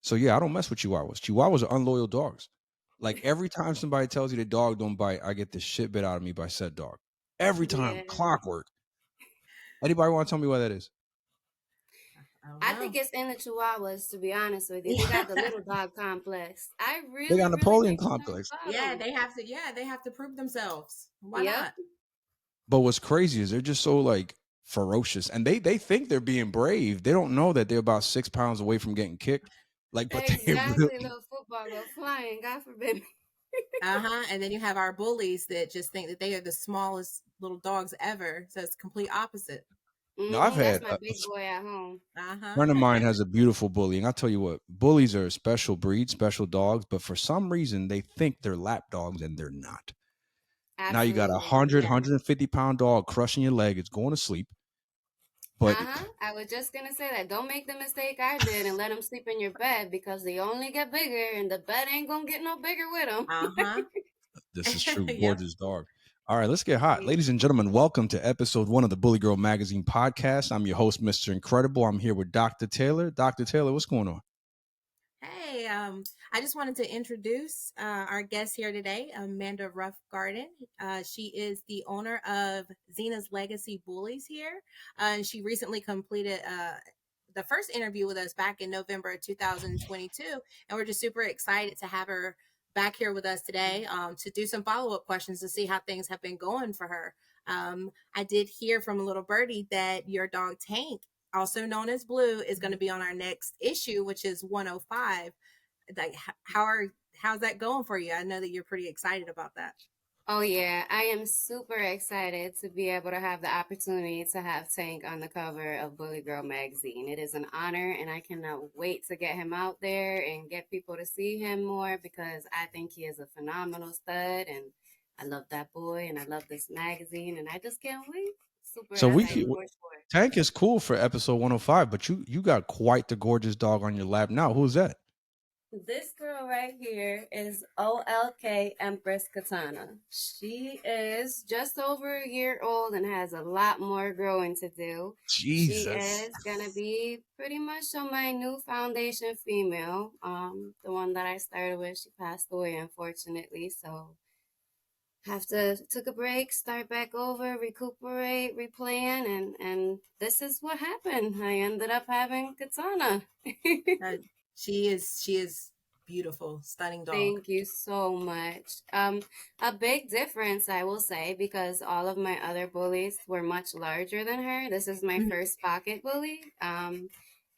So yeah, I don't mess with Chihuahuas. Chihuahuas are unloyal dogs. Like every time somebody tells you the dog don't bite, I get the shit bit out of me by said dog. Every time, Yeah. clockwork. Anybody want to tell me why that is? I don't I know. think it's in the Chihuahuas, to be honest with you. They got the little dog complex. I They got really Napoleon think the dog complex. got Yeah, them. they have to. Yeah, they have to prove themselves. Why Yep. not? But what's crazy is they're just so like ferocious, and they think they're being brave. They don't know that they're about 6 pounds away from getting kicked. Like, but they Exactly. really Little football go flying. God forbid. And then you have our bullies that just think that they are the smallest little dogs ever. So it's complete opposite. no. I've That's had my big boy at home. Uh huh. friend of mine has a beautiful bully, and I tell you what, bullies are a special breed, special dogs. But for some reason, they think they're lap dogs, and they're not. Now you got a Absolutely. 100, Yeah. 150 pound dog crushing your leg. It's going to sleep, but I was just gonna say that. Don't make the mistake I did and let them sleep in your bed because they only get bigger and the bed ain't gonna get no bigger with them. Uh this is huh. true. Yep. Gorgeous dog. All right, let's get hot. Ladies and gentlemen, welcome to episode 1 of the Bully Girl Magazine podcast. I'm your host, Mr. Incredible. I'm here with Dr. Taylor. Dr. Taylor, what's going on? Hey, I just wanted to introduce our guest here today, Amanda Ruff Garden. She is the owner of Xena's Legacy Bullies here. And she recently completed the first interview with us back in November of 2022. And we're just super excited to have her back here with us today to do some follow up questions to see how things have been going for her. I did hear from a little birdie that your dog Tank, also known as Blue, is going to be on our next issue, which is 105. Like, how's that going for you? I know that you're pretty excited about that. Oh yeah, I am super excited to be able to have the opportunity to have Tank on the cover of Bully Girl magazine. It is an honor and I cannot wait to get him out there and get people to see him more because I think he is a phenomenal stud and I love that boy and I love this magazine and I just can't wait. Super So excited for sure. Tank is cool for episode 105, but you got quite the gorgeous dog on your lap now. Who's that? This girl right here is OLK Empress Katana. She is just over a year old and has a lot more growing to do. She Jesus. is gonna be pretty much on my new foundation female. The one that I started with, she passed away unfortunately, so have to took a break, start back over, recuperate, replan, and this is what happened. I ended up having Katana. Uh, she is beautiful, stunning dog. Thank you so much. A big difference, I will say, because all of my other bullies were much larger than her. This is my Mhm. first pocket bully.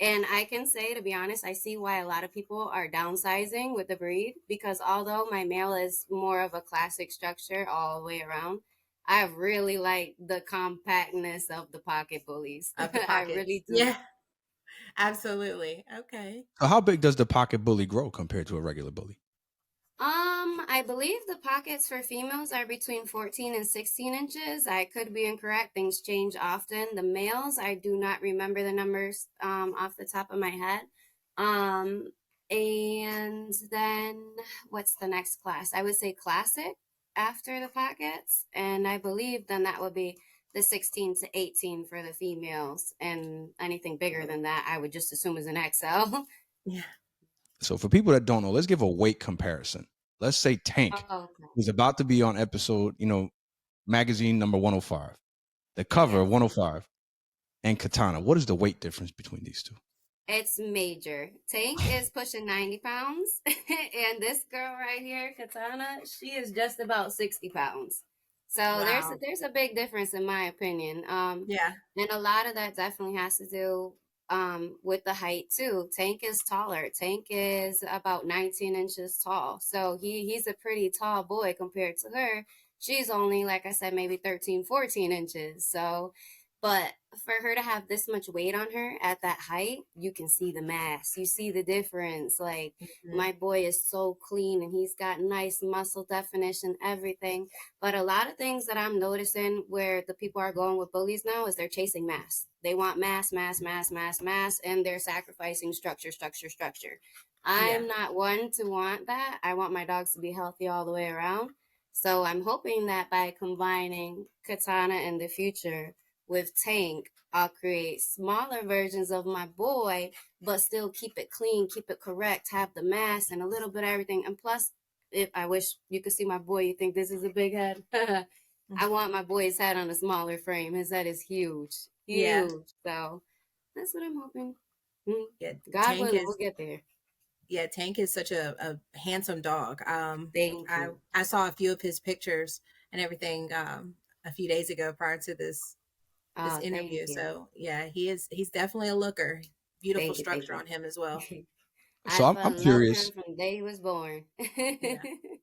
And I can say, to be honest, I see why a lot of people are downsizing with the breed because although my male is more of a classic structure all the way around, I really like the compactness of the pocket bullies. Of the I pockets. really do. Yeah, absolutely. Okay. So how big does the pocket bully grow compared to a regular bully? I believe the pockets for females are between 14 and 16 inches. I could be incorrect. Things change often. The males, I do not remember the numbers off the top of my head. Um, and then what's the next class? I would say classic after the pockets. And I believe then that would be the 16 to 18 for the females. And anything bigger than that, I would just assume is an XL. Yeah. So for people that don't know, let's give a weight comparison. Let's say Tank Oh, is about to be on episode, magazine number 105, the cover of yes. 105, and Katana. What is the weight difference between these two? It's major. Tank is pushing 90 pounds, and this girl right here, Katana, she is just about 60 pounds. So Wow. there's a big difference in my opinion. Yeah. And a lot of that definitely has to do with the height too. Tank is taller. Tank is about 19 inches tall. So he's a pretty tall boy compared to her. She's only, like I said, maybe 13, 14 inches. So but for her to have this much weight on her at that height, you can see the mass. You see the difference. Like Mhm. my boy is so clean and he's got nice muscle definition, everything. But a lot of things that I'm noticing where the people are going with bullies now is they're chasing mass. They want mass, mass, mass, mass, mass, and they're sacrificing structure, structure, structure. Yeah. I'm not one to want that. I want my dogs to be healthy all the way around. So I'm hoping that by combining Katana in the future with Tank, I'll create smaller versions of my boy, but still keep it clean, keep it correct, have the mass and a little bit of everything. And plus, if I wish you could see my boy, you think this is a big head. I want my boy's head on a smaller frame. His head is huge, Yeah. huge. So that's what I'm hoping. Mm. Yeah. God Tank willing, is we'll get there. yeah, Tank is such a handsome dog. Thank I you. I saw a few of his pictures and everything a few days ago prior to this Oh, interview. thank you. So yeah, he's definitely a looker. Beautiful Thank you. Thank structure you. on him as well. I So fell I'm in love with curious. him from the day he was born. Yeah,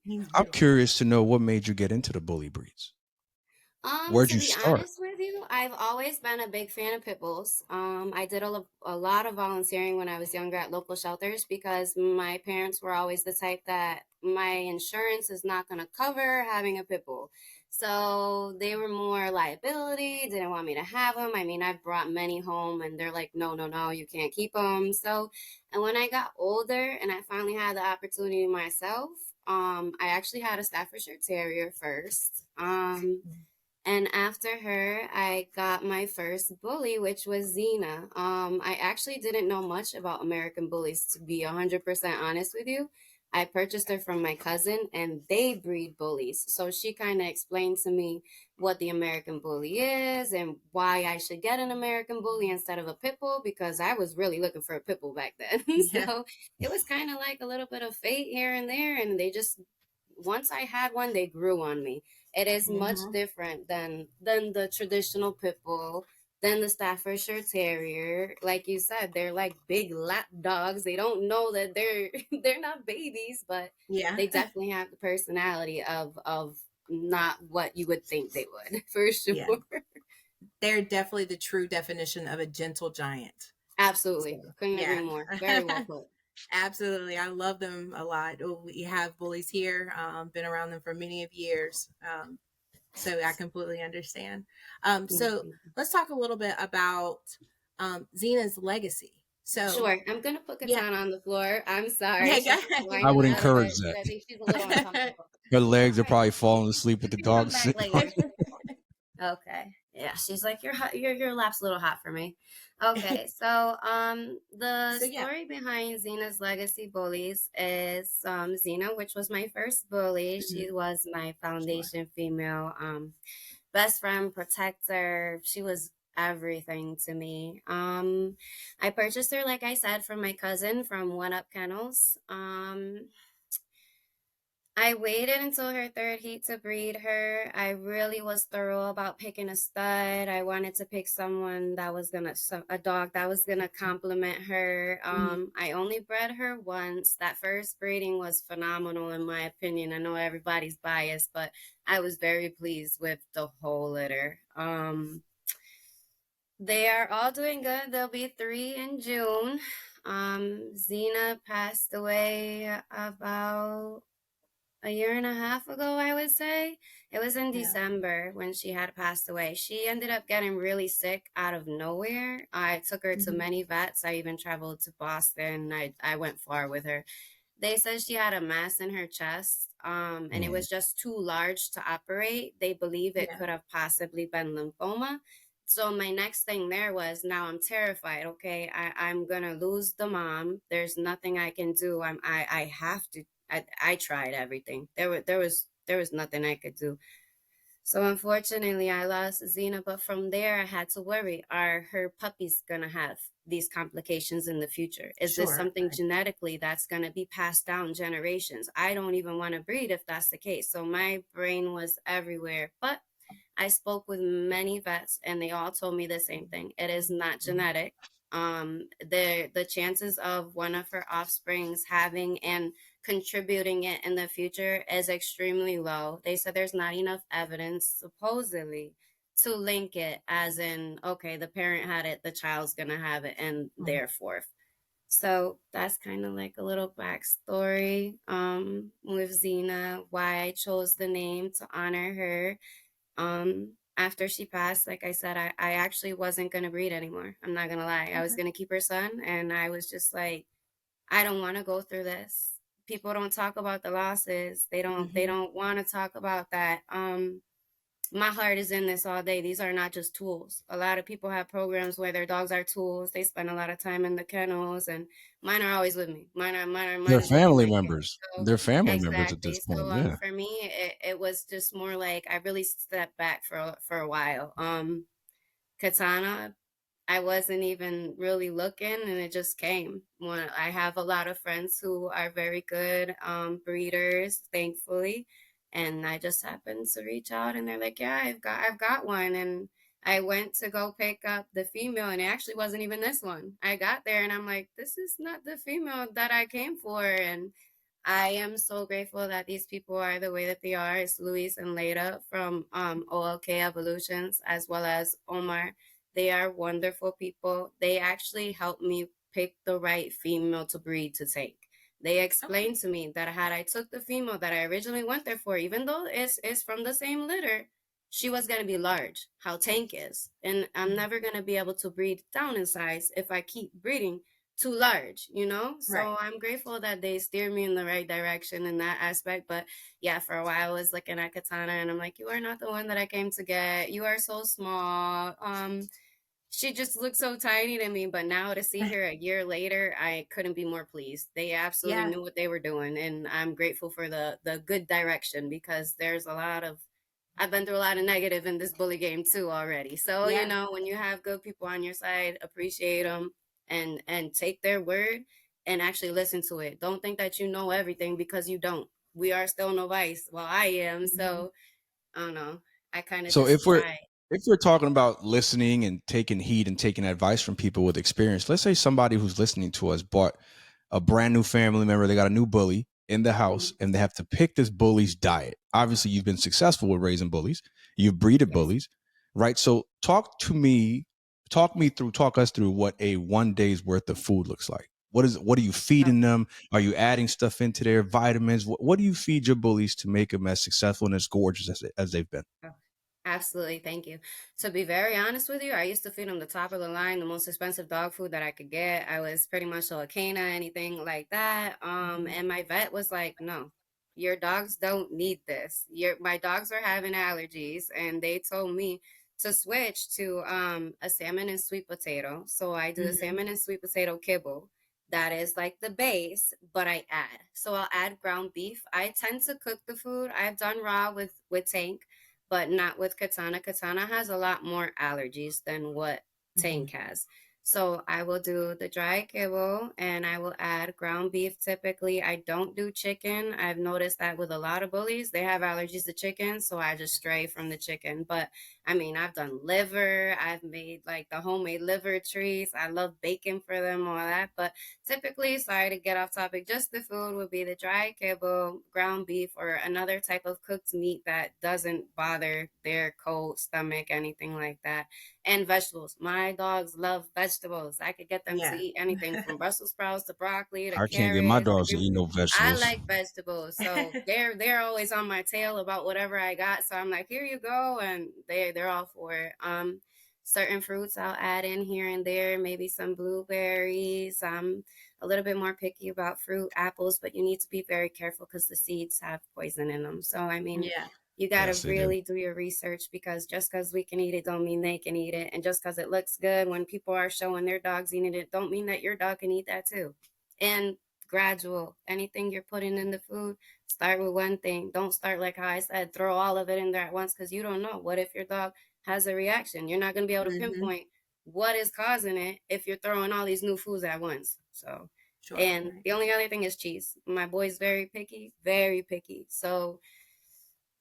he's I'm beautiful. curious to know what made you get into the bully breeds. Where'd To you be start? honest with you, I've always been a big fan of pit bulls. I did a lot of volunteering when I was younger at local shelters because my parents were always the type that my insurance is not going to cover having a pit bull. So they were more liability, didn't want me to have them. I mean, I've brought many home and they're like, no, no, no, you can't keep them. So, and when I got older and I finally had the opportunity myself, I actually had a Staffordshire Terrier first. And after her, I got my first bully, which was Xena. I actually didn't know much about American bullies, to be 100% honest with you. I purchased her from my cousin, and they breed bullies. So she kind of explained to me what the American bully is and why I should get an American bully instead of a pit bull because I was really looking for a pit bull back then. Yeah. So it was kind of like a little bit of fate here and there, and they just once I had one, they grew on me. It is much Hmm. different than the traditional pit bull, than the Staffordshire Terrier. Like you said, they're like big lap dogs. They don't know that they're they're not babies, but Yeah. they definitely have the personality of not what you would think they would for sure. Yeah. They're definitely the true definition of a gentle giant. So Absolutely, couldn't agree yeah. more. Very well put. Absolutely. I love them a lot. Oh, we have bullies here, been around them for many of years. So I completely understand. So Mhm. let's talk a little bit about Xena's legacy. So Sure, I'm gonna put yeah, Katana on the floor. I'm sorry, yeah, she's I whining would a little encourage bit. that. I think she's a little uncomfortable. Her All legs are right, probably falling asleep with you the can come dog back sitting on. later. Okay. Yeah, she's like your your lap's a little hot for me. Okay, so the so yeah. story behind Xena's legacy bullies is Xena, which was my first bully. Mhm. She was my Sure. foundation female best friend, protector. She was everything to me. I purchased her, like I said, from my cousin from One Up Kennels. I waited until her third heat to breed her. I really was thorough about picking a stud. I wanted to pick someone that was gonna, a dog that was gonna complement her. Mhm. I only bred her once. That first breeding was phenomenal, in my opinion. I know everybody's biased, but I was very pleased with the whole litter. They are all doing good. There'll be three in June. Xena passed away about a year and a half ago, I would say. It was in Yeah. December when she had passed away. She ended up getting really sick out of nowhere. I took her to Mhm. many vets. I even traveled to Boston. I went far with her. They said she had a mass in her chest, and it Mm. was just too large to operate. They believe it Yeah. could have possibly been lymphoma. So my next thing there was now I'm terrified. Okay, I'm gonna lose the mom. There's nothing I can do. I have to. I tried everything. There was nothing I could do. So unfortunately, I lost Xena, but from there, I had to worry: are her puppies gonna have these complications in the future? Is this Sure. something genetically that's gonna be passed down generations? I don't even want to breed if that's the case. So my brain was everywhere, but I spoke with many vets and they all told me the same thing. It is not genetic. The chances of one of her offsprings having and contributing it in the future is extremely low. They said there's not enough evidence, supposedly, to link it as in, okay, the parent had it, the child's gonna have it, and Mhm. therefore. So that's kind of like a little backstory with Xena, why I chose the name to honor her. After she passed, like I said, I actually wasn't gonna breed anymore. I'm not gonna lie. I was Okay. gonna keep her son, and I was just like, I don't want to go through this. People don't talk about the losses. They Hmm. don't want to talk about that. my heart is in this all day. These are not just tools. A lot of people have programs where their dogs are tools. They spend a lot of time in the kennels, and mine are always with me. Mine They're is with me family right here. members. So They're family members at exactly. this So point. Yeah. for me, it was just more like I really stepped back for a while. Katana, I wasn't even really looking, and it just came. When I have a lot of friends who are very good breeders, thankfully, and I just happened to reach out, and they're like, "Yeah, I've got one." And I went to go pick up the female, and it actually wasn't even this one. I got there, and I'm like, "This is not the female that I came for." And I am so grateful that these people are the way that they are. It's Luis and Leda from OLK Evolutions, as well as Omar. They are wonderful people. They actually helped me pick the right female to breed to take. They Okay. explained to me that had I took the female that I originally went there for, even though it's from the same litter, she was gonna be large, how Tank is, and I'm Mhm. never gonna be able to breed down in size if I keep breeding too large, you know? Right. So I'm grateful that they steer me in the right direction in that aspect. But yeah, for a while I was looking at Katana and I'm like, you are not the one that I came to get. You are so small. She just looked so tiny to me, but now to see her a year later, I couldn't be more pleased. They absolutely Yeah. knew what they were doing, and I'm grateful for the good direction because there's a lot of I've been through a lot of negative in this bully game too already. So, Yeah. when you have good people on your side, appreciate them and take their word and actually listen to it. Don't think that you know everything because you don't. We are still novice. Well, I am. Mhm. So, I don't know. I kind of So just try. if we're talking about listening and taking heed and taking advice from people with experience, let's say somebody who's listening to us bought a brand new family member, they got a new bully in the house, Mhm. and they have to pick this bully's diet. Obviously, you've been successful with raising bullies. You've breeded Yes. bullies, right? So talk us through what a 1 day's worth of food looks like. What are you feeding them? Are you adding stuff into their vitamins? What do you feed your bullies to make them as successful and as gorgeous as they've been? Oh, absolutely. Thank you. To be very honest with you, I used to feed them the top of the line, the most expensive dog food that I could get. I was pretty much a Xena, anything like that. Mhm. And my vet was like, no, your dogs don't need this. My dogs are having allergies, and they told me to switch to a salmon and sweet potato. So I do a Mhm. salmon and sweet potato kibble. That is like the base, but I add. So I'll add ground beef. I tend to cook the food. I've done raw with Tank, but not with Katana. Katana has a lot more allergies than what Mhm. Tank has. So I will do the dry kibble and I will add ground beef typically. I don't do chicken. I've noticed that with a lot of bullies, they have allergies to chicken, so I just stray from the chicken. But I mean, I've done liver, I've made like the homemade liver treats. I love bacon for them, all that. But typically, sorry to get off topic, just the food would be the dry kibble, ground beef, or another type of cooked meat that doesn't bother their cold stomach, anything like that. And vegetables. My dogs love vegetables. I could get them to Yeah. eat anything from Brussels sprouts to broccoli to I can't get my carrots to dogs to green. eat no I vegetables. like vegetables, so they're always on my tail about whatever I got. So I'm like, here you go, and they're all for it. Certain fruits I'll add in here and there, maybe some blueberries. A little bit more picky about fruit, apples, but you need to be very careful because the seeds have poison in them. So I mean, Yeah. you got to Yes, they do. really do your research because just because we can eat it don't mean they can eat it, and just because it looks good when people are showing their dogs eating it don't mean that your dog can eat that too. And gradual, anything you're putting in the food, start with one thing. Don't start like how I said, throw all of it in there at once because you don't know. What if your dog has a reaction? You're not going to be able to Mhm. pinpoint what is causing it if you're throwing all these new foods at once. So, Sure. and Right. the only other thing is cheese. My boy's very picky, very picky. So,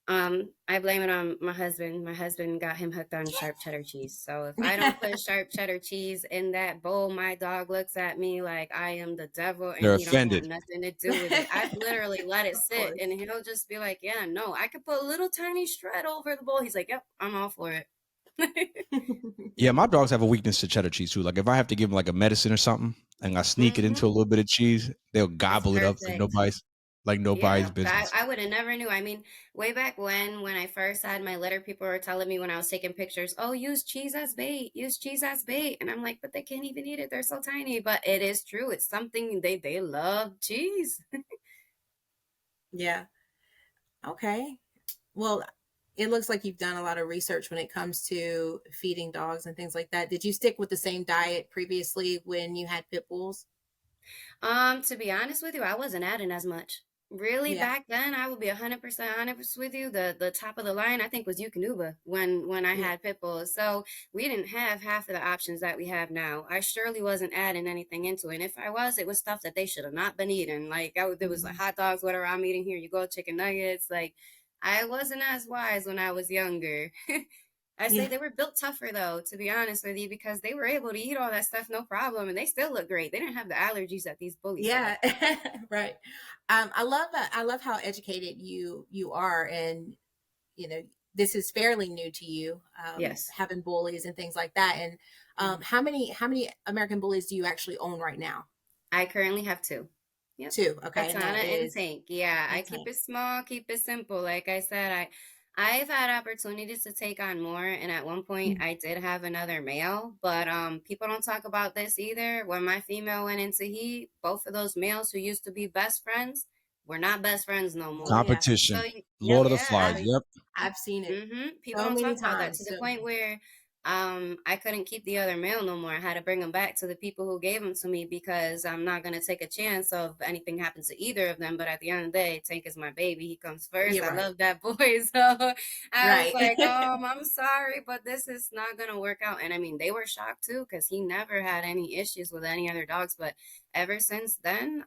I blame it on my husband. My husband got him hooked on sharp cheddar cheese. So if I don't put sharp cheddar cheese in that bowl, my dog looks at me like I am the devil and They're he don't want offended. nothing to do with it. I've literally let it Of sit course. and he'll just be like, yeah, no, I could put a little tiny shred over the bowl. He's like, yep, I'm all for it. Yeah, my dogs have a weakness to cheddar cheese too. Like if I have to give them like a medicine or something, and I sneak it into Hmm. a little bit of cheese, they'll It's gobble it up perfect. like nobody's Yeah, business. I would have never knew. I mean, way back when I first had my litter, people were telling me when I was taking pictures, "Oh, use cheese as bait, use cheese as bait," and I'm like, "But they can't even eat it; they're so tiny." But it is true; it's something they love cheese. Yeah. Okay. Well, it looks like you've done a lot of research when it comes to feeding dogs and things like that. Did you stick with the same diet previously when you had pit bulls? To be honest with you, I wasn't adding as much. Really, Yeah. back then, I will be 100% honest with you. The top of the line, I think, was Yukonuba when I Yeah. had pit bulls. So we didn't have half of the options that we have now. I surely wasn't adding anything into it. And if I was, it was stuff that they should have not been eating. Like there was like Mhm. hot dogs, whatever I'm eating here. You go, chicken nuggets. Like I wasn't as wise when I was younger. I say Yeah. they were built tougher though, to be honest with you, because they were able to eat all that stuff no problem, and they still look great. They didn't have the allergies that these bullies have. Yeah. Right. I love how educated you are, and you know this is fairly new to you, Yes. having bullies and things like that. And Mhm. how many American bullies do you actually own right now? I currently have two. Yep. Two. Okay, and Katana that and is Tank. Yeah, I and keep Tank. it small, keep it simple. Like I said, I've had opportunities to take on more, and at one point Mhm. I did have another male, but people don't talk about this either. When my female went into heat, both of those males who used to be best friends were not best friends no Oh more. yeah, So Competition. yep, Lord of the yeah. Flies. I've so Yep. I've seen it People so don't many talk about that to times. the So point where I couldn't keep the other male no more. I had to bring him back to the people who gave him to me because I'm not gonna take a chance of anything happens to either of them. But at the end of the day, Tank is my baby. He comes first. you're I right. love that boy. So I was Right. like, I'm sorry, but this is not gonna work out. And I mean, they were shocked too because he never had any issues with any other dogs. But ever since then,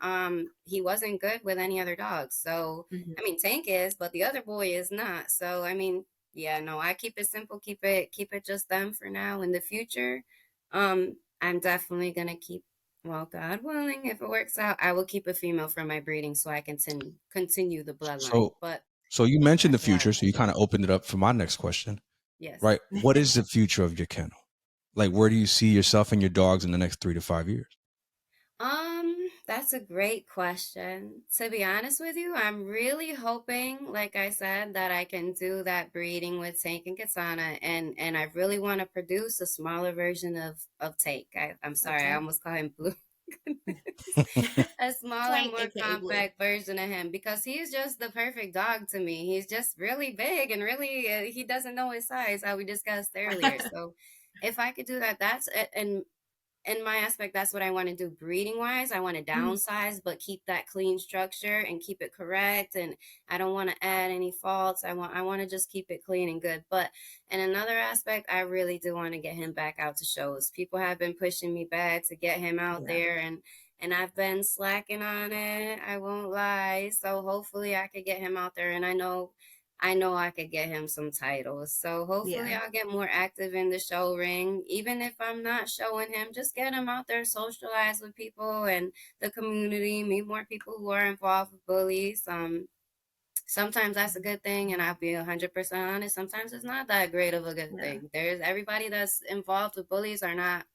he wasn't good with any other dogs. So Mhm. I mean, Tank is, but the other boy is not. So I mean, yeah, no, I keep it simple, keep it just them for now. In the future, I'm definitely gonna keep, well, God willing, if it works out, I will keep a female for my breeding so I can continue the bloodline. So But so you mentioned the that's a lot future, of so you kind of questions. opened it up for my next question, Yes. right? What is the future of your kennel? Like, where do you see yourself and your dogs in the next 3 to 5 years? That's a great question. To be honest with you, I'm really hoping, like I said, that I can do that breeding with Tank and Katana, and I really want to produce a smaller version of Tank. I'm sorry, I Okay. almost call him Blue. A smaller, Tank, more aka Blue. compact version of him because he's just the perfect dog to me. He's just really big and really he doesn't know his size, how we discussed earlier. So if I could do that, and in my aspect, that's what I want to do breeding wise. I want to Mhm. downsize, but keep that clean structure and keep it correct. And I don't want to add any faults. I want to just keep it clean and good. But in another aspect, I really do want to get him back out to shows. People have been pushing me back to get him out Yeah. there, and I've been slacking on it. I won't lie. So hopefully I could get him out there. And I know I could get him some titles. So hopefully Yeah. I'll get more active in the show ring. Even if I'm not showing him, just get him out there, socialize with people and the community, meet more people who are involved with bullies. Sometimes that's a good thing, and I'll be 100% honest. Sometimes it's not that great of a good Yeah. thing. There's everybody that's involved with bullies are not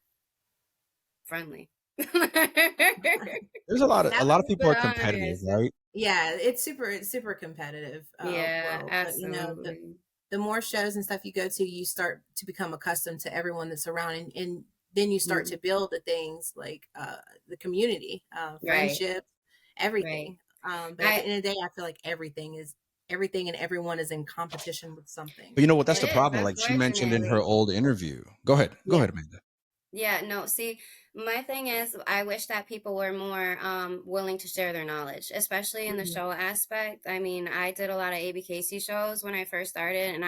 friendly. There's a lot of Just people be are competitive, honest. right? Yeah, it's super competitive Yeah, world. But absolutely. the more shows and stuff you go to, you start to become accustomed to everyone that's around, and then you start to Mhm. build the things like the community, Right, friendships, right. everything. But at the I end of the day, I feel like everything and everyone is in competition with something. But you know what? That's It the is, problem. Like she mentioned in her unfortunately. old interview. Go Yeah. ahead, Amanda. Yeah, no, see, my thing is, I wish that people were more willing to share their knowledge, especially in the Hmm. show aspect. I mean, I did a lot of ABKC shows when I first started, and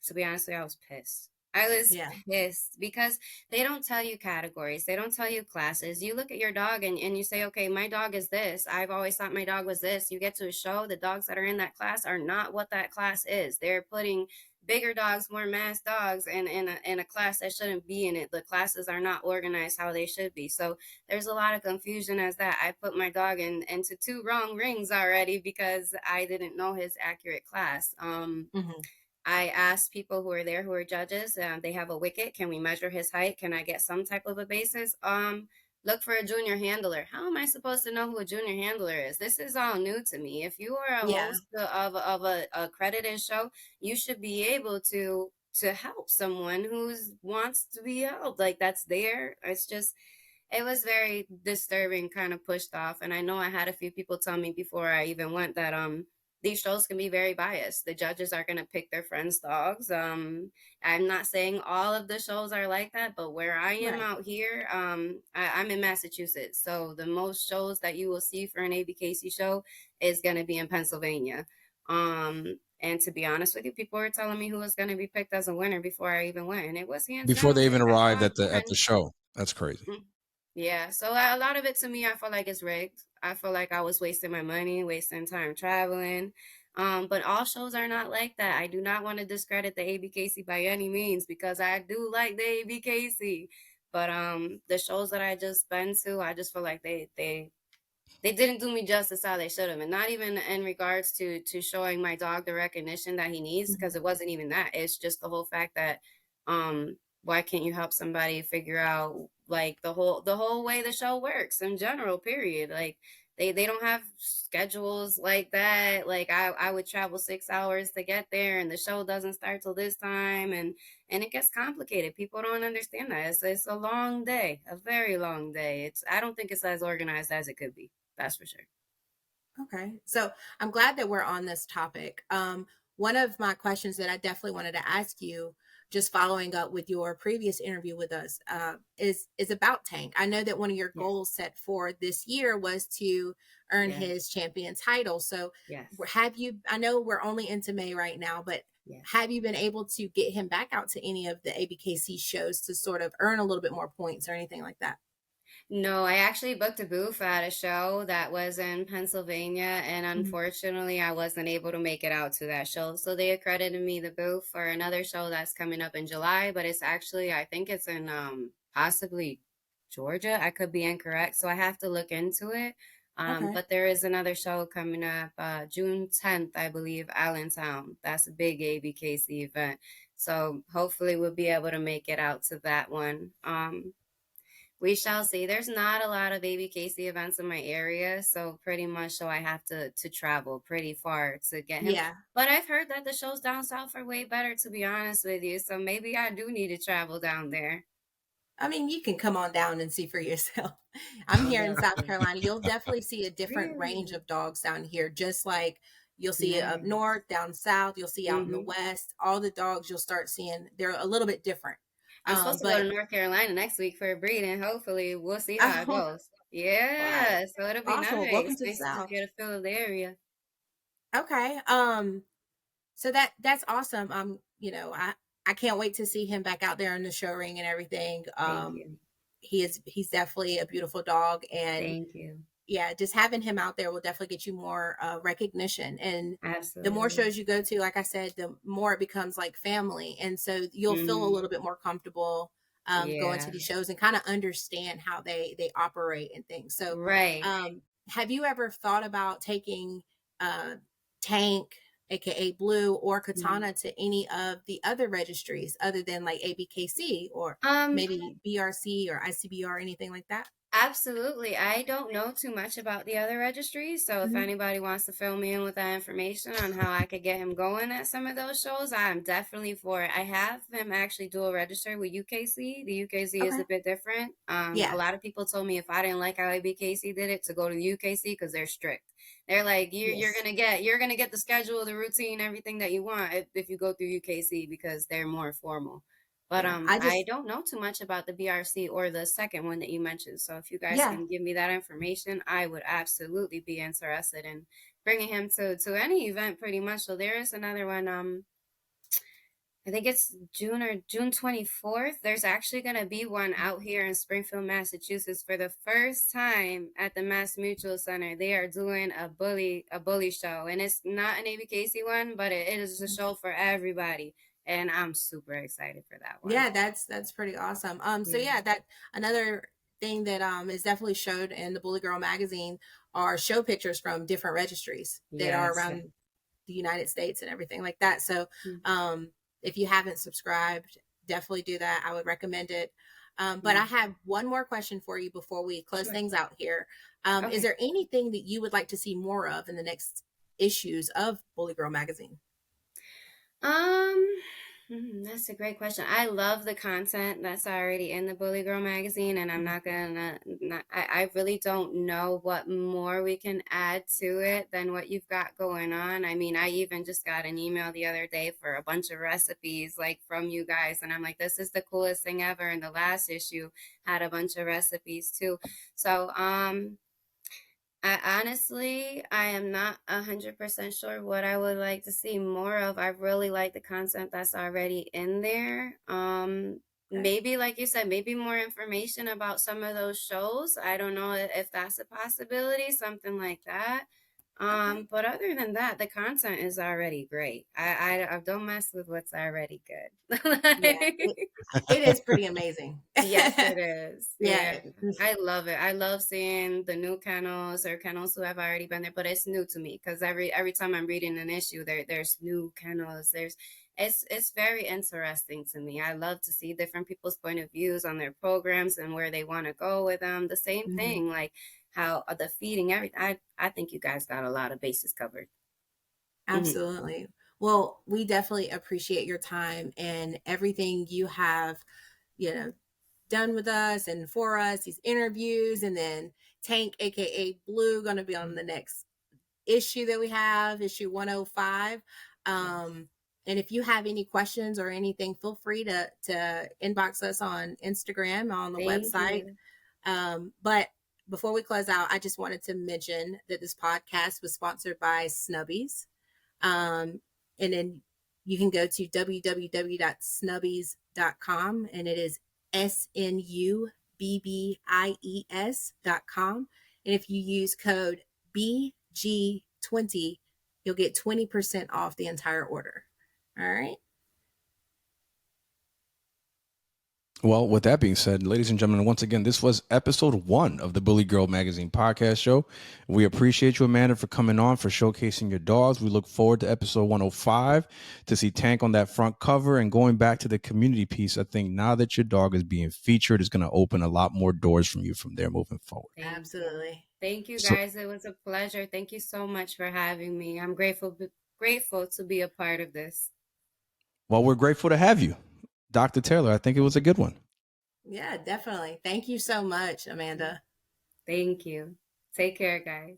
to be honest with you, I was pissed. I was Yeah. pissed because they don't tell you categories, they don't tell you classes. You look at your dog and you say, okay, my dog is this. I've always thought my dog was this. You get to a show, the dogs that are in that class are not what that class is. They're putting bigger dogs, more mass dogs, and in a class that shouldn't be in it. The classes are not organized how they should be. So there's a lot of confusion as that. I put my dog into two wrong rings already because I didn't know his accurate class. Hmm. I asked people who are there who are judges. They have a wicket. Can we measure his height? Can I get some type of a basis? Look for a junior handler. How am I supposed to know who a junior handler is? This is all new to me. If you are a Yeah. host of a accredited show, you should be able to help someone who's wants to be helped. Like that's there. It was very disturbing, kind of pushed off. And I know I had a few people tell me before I even went that these shows can be very biased. The judges are going to pick their friends' dogs. I'm not saying all of the shows are like that, but where I am Right. out here, I'm in Massachusetts. So the most shows that you will see for an ABKC show is going to be in Pennsylvania. And to be honest with you, people were telling me who was going to be picked as a winner before I even went. And it was hands Before down they even that arrived dog at the won. show. That's crazy. Yeah, so a lot of it to me, I feel like it's rigged. I feel like I was wasting my money, wasting time traveling. But all shows are not like that. I do not want to discredit the ABKC by any means because I do like the ABKC. But the shows that I just been to, I just feel like they didn't do me justice how they should have, and not even in regards to showing my dog the recognition that he needs, because Mhm. it wasn't even that. It's just the whole fact that why can't you help somebody figure out like the whole way the show works in general, period. Like they don't have schedules like that. Like I would travel 6 hours to get there and the show doesn't start till this time, and it gets complicated. People don't understand that. It's a long day, a very long day. I don't think it's as organized as it could be. That's for sure. Okay. So I'm glad that we're on this topic. One of my questions that I definitely wanted to ask you, just following up with your previous interview with us, is about Tank. I know that one of your Yes. goals set for this year was to earn Yes. his champion title. So Yes. have you, I know we're only into May right now, but Yes. have you been able to get him back out to any of the ABKC shows to sort of earn a little bit more points or anything like that? No, I actually booked a booth at a show that was in Pennsylvania, and Mhm. unfortunately, I wasn't able to make it out to that show. So they accredited me the booth for another show that's coming up in July, but it's actually, I think it's in possibly Georgia. I could be incorrect, so I have to look into it. Okay. But there is another show coming up June 10th, I believe, Allentown. That's a big ABKC event. So hopefully we'll be able to make it out to that one. We shall see. There's not a lot of baby Casey events in my area, so pretty much so I have to travel pretty far to get him. Yeah. But I've heard that the shows down south are way better, to be honest with you. So maybe I do need to travel down there. I mean, you can come on down and see for yourself. I'm Oh, here in South lovely. Carolina. You'll definitely see a different range Really of dogs down here, just like you'll see up nice. north, down south, you'll see out in the Hmm. west. All the dogs you'll start seeing, they're a little bit different. I'm supposed to go But to North Carolina next week for a breeding. Hopefully, we'll see how it oh, goes. well, Yeah, so it'll be awesome. Well, welcome nice. to the Nice to just South. get a feel of the area. Okay. So that's awesome. I can't wait to see him back out there in the show ring and everything. Thank you. He's definitely a beautiful dog, and Thank you. yeah, just having him out there will definitely get you more recognition. And the more Absolutely. shows you go to, like I said, the more it becomes like family. And so you'll feel a Hmm. little bit more comfortable going to Yeah. these shows and kind of understand how they operate and things. So, Right. have you ever thought about taking uh, Tank, aka Blue, or Mhm. Katana to any of the other registries other than like ABKC or Um, maybe BRC or ICBR, anything like that? Absolutely. I don't know too much about the other registries, so if Mhm. anybody wants to fill me in with that information on how I could get him going at some of those shows, I'm definitely for it. I have him actually dual register with UKC. The UKC is Okay. a bit different. A Yeah. lot of people told me if I didn't like how ABKC did it, to go to the UKC because they're strict. They're like, Yes. you're gonna get the schedule, the routine, everything that you want if you go through UKC because they're more formal. But Yeah. I I just, don't know too much about the BRC or the second one that you mentioned. So if you guys yeah. can give me that information, I would absolutely be interested in bringing him to any event pretty much. So there is another one. I think it's June or June 24th. There's actually going to be one out here in Springfield, Massachusetts for the first time at the Mass Mutual Center. They are doing a bully show, and it's not an ABKC one, but it is a show for everybody, and I'm super excited for that one. Yeah, that's pretty awesome. So Yeah. yeah, that another thing that is definitely showed in the Bully Girl magazine are show pictures from different registries that are Yes. around the United States and everything like that. So Mm, if you haven't subscribed, definitely do that. I would recommend it. But I mm. have one more question for you before we close Sure. things out here. Is Okay. there anything that you would like to see more of in the next issues of Bully Girl magazine? Um, That's a great question. I love the content that's already in the Bully Girl magazine, and I'm Mhm. not gonna. I really don't know what more we can add to it than what you've got going on. I mean, I even just got an email the other day for a bunch of recipes, like from you guys, and I'm like, this is the coolest thing ever. And the last issue had a bunch of recipes too. So, I am not 100% sure what I would like to see more of. I really like the content that's already in there. Okay. Maybe, like you said, maybe more information about some of those shows. I don't know if that's a possibility, something like that. Okay. But other than that, the content is already great. I don't mess with what's already good. Yeah, Like, it is pretty amazing. yes, it is. Yeah, Yeah. I love it. I love seeing the new kennels or kennels who have already been there, but it's new to me because every time I'm reading an issue, there's new kennels. It's very interesting to me. I love to see different people's point of views on their programs and where they want to go with them. The same Mhm. thing, like how the feeding, everything. I think you guys got a lot of bases covered. Hmm. Absolutely. Well, we definitely appreciate your time and everything you have, you know, done with us and for us, these interviews, and then Tank, aka Blue, gonna be on the next issue that we have, issue 105. Yes. And if you have any questions or anything, feel free to inbox us on Instagram on the Thank website. you. But before we close out, I just wanted to mention that this podcast was sponsored by Snubbies. Um, and then you can go to www.snubbies.com, and it is snubbies.com. And if you use code BG20, you'll get 20% off the entire order. All right. Well, with that being said, ladies and gentlemen, once again, this was episode 1 of the Bully Girl Magazine podcast show. We appreciate you, Amanda, for coming on, for showcasing your dogs. We look forward to episode 105 to see Tank on that front cover. And going back to the community piece, I think now that your dog is being featured, is going to open a lot more doors from you from there moving forward. Thank you. Absolutely. Thank you So, guys. It was a pleasure. Thank you so much for having me. I'm grateful to be a part of this. well, we're grateful to have you, Dr. Taylor. I think it was a good one. Yeah, definitely. Thank you so much, Amanda. Thank you. Take care, guys.